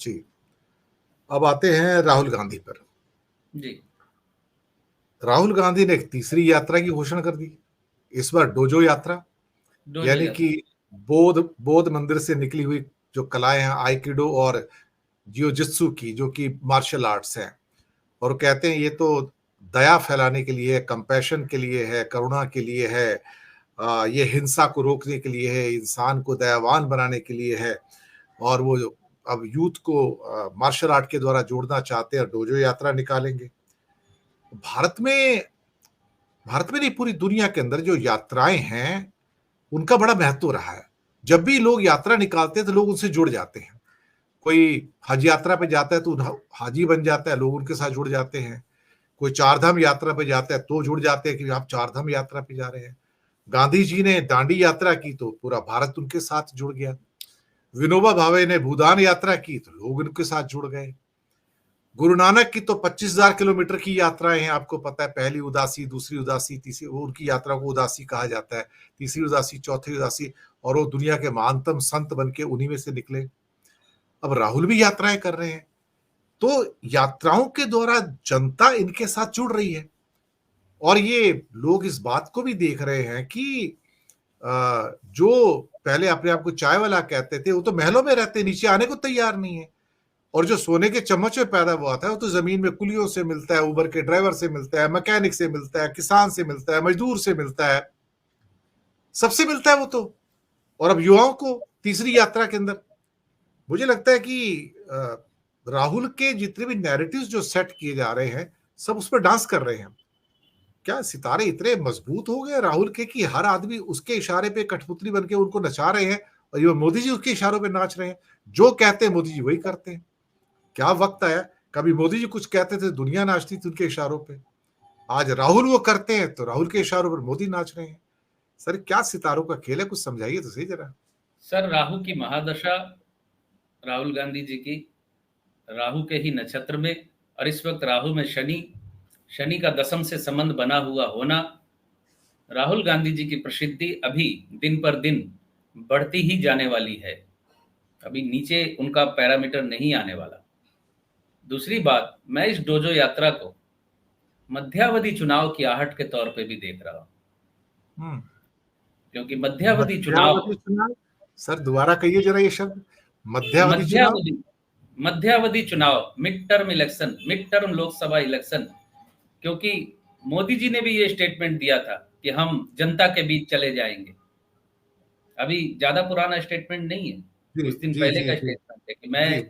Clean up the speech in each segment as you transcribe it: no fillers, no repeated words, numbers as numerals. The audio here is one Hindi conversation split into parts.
जी। अब आते हैं राहुल गांधी पर। जी। राहुल गांधी ने एक तीसरी यात्रा की घोषणा कर दी, इस बार डोजो यात्रा, डोजो यानी कि यात्रा। बौद्ध बौद्ध मंदिर से निकली हुई जो कलाएं हैं आइकिडो और जियोजित्सु की, जो कि मार्शल आर्ट्स हैं, और कहते हैं ये तो दया फैलाने के लिए है, कंपैशन के लिए है, करुणा के लिए है, ये हिंसा को रोकने के लिए है, इंसान को दयावान बनाने के लिए है। और वो अब यूथ को मार्शल आर्ट के द्वारा जोड़ना चाहते हैं, डोजो यात्रा निकालेंगे। भारत में भारत में नहीं, पूरी दुनिया के अंदर जो यात्राएं हैं उनका बड़ा महत्व रहा है। जब भी लोग यात्रा निकालते हैं तो लोग उनसे जुड़ जाते हैं। कोई हज यात्रा पे जाता है तो हाजी बन जाता है, लोग उनके साथ जुड़ जाते हैं। कोई चारधाम यात्रा पे जाता है तो जुड़ जाते हैं कि आप चारधाम यात्रा पे जा रहे हैं। गांधी जी ने दांडी यात्रा की तो पूरा भारत उनके साथ जुड़ गया। विनोबा भावे ने भूदान यात्रा की तो लोग उनके साथ जुड़ गए। गुरु नानक की तो 25,000 किलोमीटर की यात्राएं हैं, आपको पता है। पहली उदासी, दूसरी उदासी, तीसरी, वो उनकी यात्रा को उदासी कहा जाता है। तीसरी उदासी, चौथी उदासी, और वो दुनिया के महानतम संत बन के उन्हीं में से निकले। अब राहुल भी यात्राएं कर रहे हैं, तो यात्राओं के द्वारा जनता इनके साथ जुड़ रही है। और ये लोग इस बात को भी देख रहे हैं कि जो पहले अपने आप को चाय वाला कहते थे, वो तो महलों में रहते, नीचे आने को तैयार नहीं है। और जो सोने के चम्मच में पैदा हुआ था वो तो जमीन में कुलियों से मिलता है, उबर के ड्राइवर से मिलता है, मैकेनिक से मिलता है, किसान से मिलता है, मजदूर से मिलता है, सबसे मिलता है वो तो। और अब युवाओं को तीसरी यात्रा के अंदर, मुझे लगता है कि राहुल के जितने भी नैरेटिव्स जो सेट किए जा रहे हैं, सब उस पर डांस कर रहे हैं। क्या सितारे इतने मजबूत हो गए राहुल के कि हर आदमी उसके इशारे पे कठपुतली बन के उनको नचा रहे हैं, और ये मोदी जी उसके इशारों पे नाच रहे हैं। जो कहते हैं मोदी जी वही करते हैं। क्या वक्त आया, कभी मोदी जी कुछ कहते थे दुनिया नाचती थी उनके इशारों पे, आज राहुल वो करते हैं तो राहुल के इशारों पर मोदी नाच रहे हैं। सर क्या सितारों का खेल है, कुछ समझाइए तो सही जरा। सर राहु की महादशा राहुल गांधी जी की, राहु के ही नक्षत्र में, और इस वक्त राहु में शनि, शनि का दशम से संबंध बना हुआ होना, राहुल गांधी जी की प्रसिद्धि अभी दिन पर दिन बढ़ती ही जाने वाली है। अभी नीचे उनका पैरामीटर नहीं आने वाला। दूसरी बात, मैं इस डोजो यात्रा को मध्यावधि चुनाव की आहट के तौर पे भी देख रहा हूं, क्योंकि मध्यावधि चुनाव, मध्यावधि चुनाव, सर दोबारा कहिए जरा ये शब्द, मध्यावधि चुनाव। मध्यावधि मध्यावधि चुनाव, mid term election, mid term Lok Sabha election. क्योंकि मोदी जी ने भी ये स्टेटमेंट दिया था कि हम जनता के बीच चले जाएंगे। अभी ज्यादा पुराना स्टेटमेंट नहीं है, जी कुछ दिन जी पहले जी का जी स्टेटमेंट है कि जी।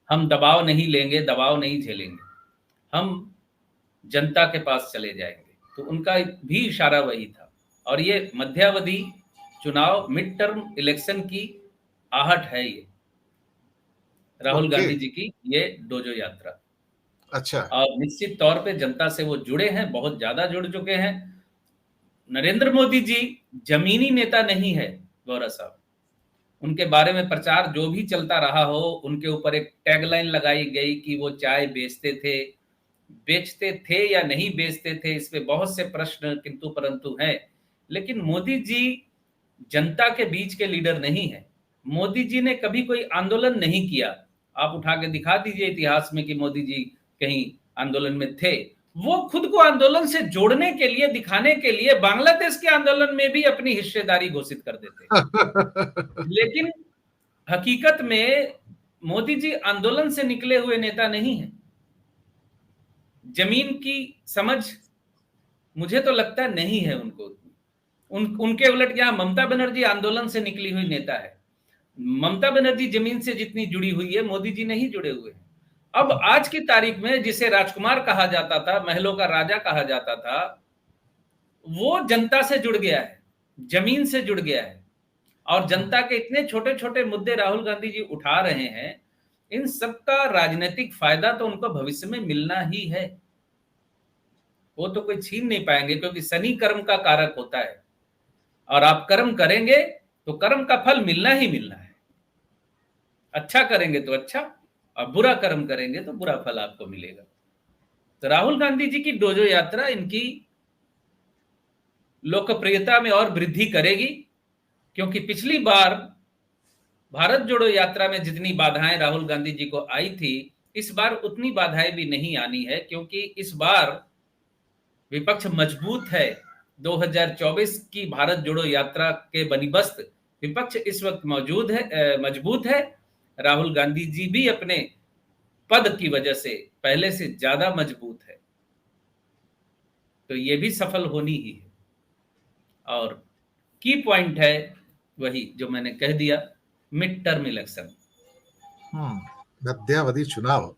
हम दबाव नहीं लेंगे, दबाव नहीं झेलेंगे, हम जनता के पास चले जाएंगे। तो उनका भी इशारा वही था। और ये मध्यावधि चुनाव, मिड टर्म इलेक्शन की आहट है ये राहुल ओके। गांधी जी की ये डोजो यात्रा। अच्छा। और निश्चित तौर पे जनता से वो जुड़े हैं, बहुत ज्यादा जुड़ चुके हैं। नरेंद्र मोदी जी जमीनी नेता नहीं है गौरव साहब। उनके बारे में प्रचार जो भी चलता रहा हो, उनके ऊपर एक टैगलाइन लगाई गई कि वो चाय बेचते थे या नहीं बेचते थे, इस पे बहुत से प्रश्न किंतु परंतु हैं। लेकिन मोदी जी जनता के बीच के लीडर नहीं है। मोदी जी ने कभी कोई आंदोलन नहीं किया। आप उठा के दिखा दीजिए इतिहास में कि मोदी जी कहीं आंदोलन में थे। वो खुद को आंदोलन से जोड़ने के लिए, दिखाने के लिए बांग्लादेश के आंदोलन में भी अपनी हिस्सेदारी घोषित कर देते। लेकिन हकीकत में मोदी जी आंदोलन से निकले हुए नेता नहीं है। जमीन की समझ मुझे तो लगता नहीं है उनको। उनके उलट यहां ममता बनर्जी आंदोलन से निकली हुई नेता है। ममता बनर्जी जमीन से जितनी जुड़ी हुई है, मोदी जी नहीं जुड़े हुए हैं। अब आज की तारीख में जिसे राजकुमार कहा जाता था, महलों का राजा कहा जाता था, वो जनता से जुड़ गया है, जमीन से जुड़ गया है। और जनता के इतने छोटे छोटे मुद्दे राहुल गांधी जी उठा रहे हैं, इन सबका राजनीतिक फायदा तो उनको भविष्य में मिलना ही है। वो तो कोई छीन नहीं पाएंगे, क्योंकि शनि कर्म का कारक होता है। और आप कर्म करेंगे तो कर्म का फल मिलना ही मिलना है। अच्छा करेंगे तो अच्छा, और बुरा कर्म करेंगे तो बुरा फल आपको मिलेगा। तो राहुल गांधी जी की डोजो यात्रा इनकी लोकप्रियता में और वृद्धि करेगी। क्योंकि पिछली बार भारत जोड़ो यात्रा में जितनी बाधाएं राहुल गांधी जी को आई थी, इस बार उतनी बाधाएं भी नहीं आनी है, क्योंकि इस बार विपक्ष मजबूत है। 2024 की भारत जोड़ो यात्रा के बंदोबस्त विपक्ष इस वक्त मौजूद है, मजबूत है। राहुल गांधी जी भी अपने पद की वजह से पहले से ज्यादा मजबूत है, तो ये भी सफल होनी ही है। और की पॉइंट है वही जो मैंने कह दिया, मिड टर्म इलेक्शन। मध्यावधि चुनाव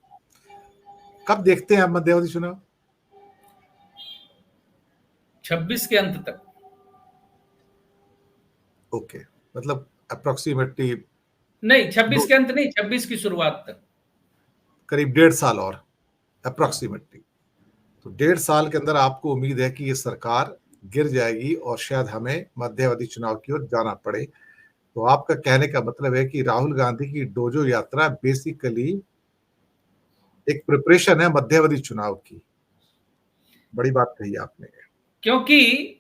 कब देखते हैं आप? मध्यावधि चुनाव 26 के अंत तक। ओके, मतलब अप्रोक्सीमेटली नहीं, 26 के अंत नहीं, 26 की शुरुआत तक, करीब 1.5 साल और अप्रोक्सीमेटली। तो 1.5 साल के अंदर आपको उम्मीद है कि ये सरकार गिर जाएगी और शायद हमें मध्यावधि चुनाव की ओर जाना पड़े। तो आपका कहने का मतलब है कि राहुल गांधी की डोजो यात्रा बेसिकली एक प्रिपरेशन है मध्यावधि चुनाव की। बड़ी बात कही आपने। क्योंकि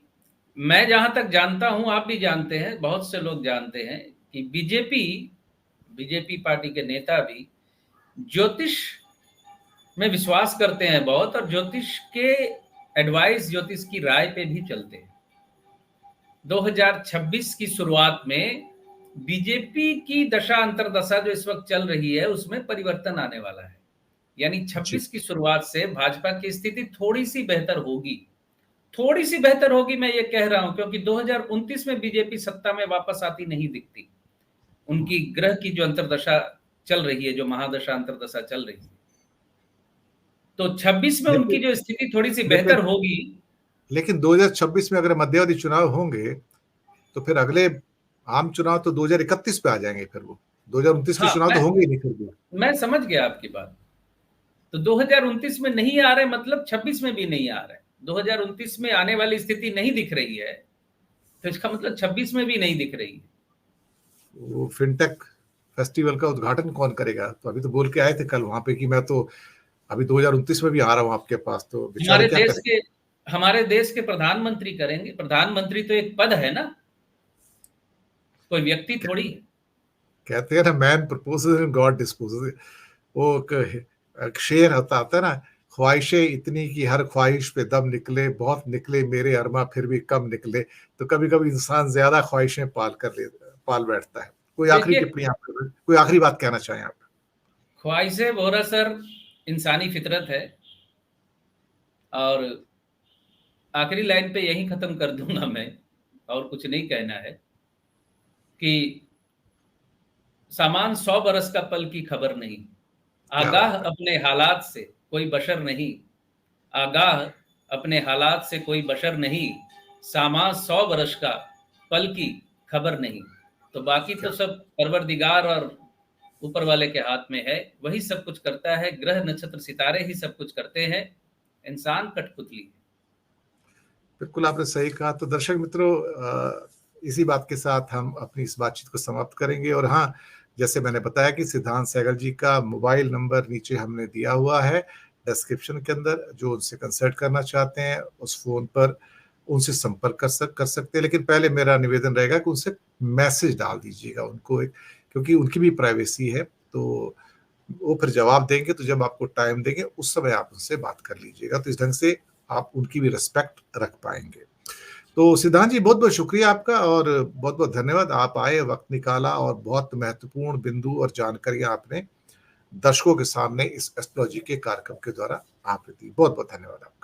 मैं जहां तक जानता हूं, आप भी जानते हैं, बहुत से लोग जानते हैं कि बीजेपी पार्टी के नेता भी ज्योतिष में विश्वास करते हैं बहुत, और ज्योतिष के एडवाइस, ज्योतिष की राय पे भी चलते हैं। 2026 की शुरुआत में बीजेपी की दशा अंतरदशा जो इस वक्त चल रही है, उसमें परिवर्तन आने वाला है। यानी 26 की शुरुआत से भाजपा की स्थिति थोड़ी सी बेहतर होगी, थोड़ी सी बेहतर होगी, मैं ये कह रहा हूं, क्योंकि 2029 में बीजेपी सत्ता में वापस आती नहीं दिखती। उनकी ग्रह की जो अंतरदशा चल रही है, जो महादशा अंतरदशा चल रही है, तो 26 में उनकी जो स्थिति थोड़ी सी बेहतर होगी। लेकिन 2026 में अगर मध्यावधि चुनाव होंगे तो फिर अगले आम चुनाव तो 2031 पे आ जाएंगे। फिर वो 2029 के चुनाव तो होंगे ही नहीं। फिर भी मैं समझ गया आपकी बात। तो 2029 में नहीं आ रहे, मतलब 26 में भी नहीं आ रहे। 2029 में आने वाली स्थिति नहीं दिख रही है, तो इसका मतलब 26 में भी नहीं दिख रही है। वो फिनटेक फेस्टिवल का उद्घाटन कौन करेगा? तो अभी तो बोल के आए थे कल वहां पे कि मैं तो अभी 2029 में भी आ रहा हूं आपके पास। तो बेचारे क्या करें? हमारे देश के प्रधानमंत्री करेंगे। प्रधानमंत्री तो एक पद है ना, कोई व्यक्ति थोड़ी है। कहते हैं ना, man proposes and God disposes. वो एक शेर होता है ना, ख्वाहिशें इतनी कि हर ख्वाहिश पे दम निकले, बहुत निकले मेरे अरमा फिर भी कम निकले। तो कभी कभी इंसान ज्यादा ख्वाहिशें पाल बैठता है। कोई आखिरी टिप्पणी आप, कोई आखिरी बात कहना चाहें आप? ख्वाहिशें बोरा सर इंसानी फितरत है, और आखिरी लाइन पे यही खत्म कर दूंगा मैं, और कुछ नहीं कहना है, कि सामान 100 बरस का पल की खबर नहीं, आगाह अपने हालात से कोई बशर नहीं, आगाह अपने हालात से कोई बशर नहीं, सामान 100 बरस का पल की खबर नहीं। तो बाकी तो सब परवरदिगार और ऊपर वाले के हाथ में है, वही सब कुछ करता है। ग्रह नक्षत्र सितारे ही सब कुछ करते हैं, इंसान कठपुतली है। बिल्कुल आपने सही कहा। तो दर्शक मित्रों, इसी बात के साथ हम अपनी इस बातचीत को समाप्त करेंगे। और हाँ, जैसे मैंने बताया कि सिद्धांत सहगल जी का मोबाइल नंबर नीचे हमने दिया हुआ है डिस्क्रिप्शन के अंदर। जो उनसे कंसल्ट करना चाहते हैं उस फोन पर उनसे संपर्क कर सकते हैं। लेकिन पहले मेरा निवेदन रहेगा कि उनसे मैसेज डाल दीजिएगा उनको, क्योंकि उनकी भी प्राइवेसी है। तो वो फिर जवाब देंगे, तो जब आपको टाइम देंगे उस समय आप उनसे बात कर लीजिएगा। तो इस ढंग से आप उनकी भी रिस्पेक्ट रख पाएंगे। तो सिद्धांत जी, बहुत बहुत शुक्रिया आपका, और बहुत बहुत धन्यवाद। आप आए, वक्त निकाला, और बहुत महत्वपूर्ण बिंदु और जानकारियां आपने दर्शकों के सामने इस एस्ट्रोलॉजी के कार्यक्रम के द्वारा आपने दी। बहुत बहुत धन्यवाद आपका।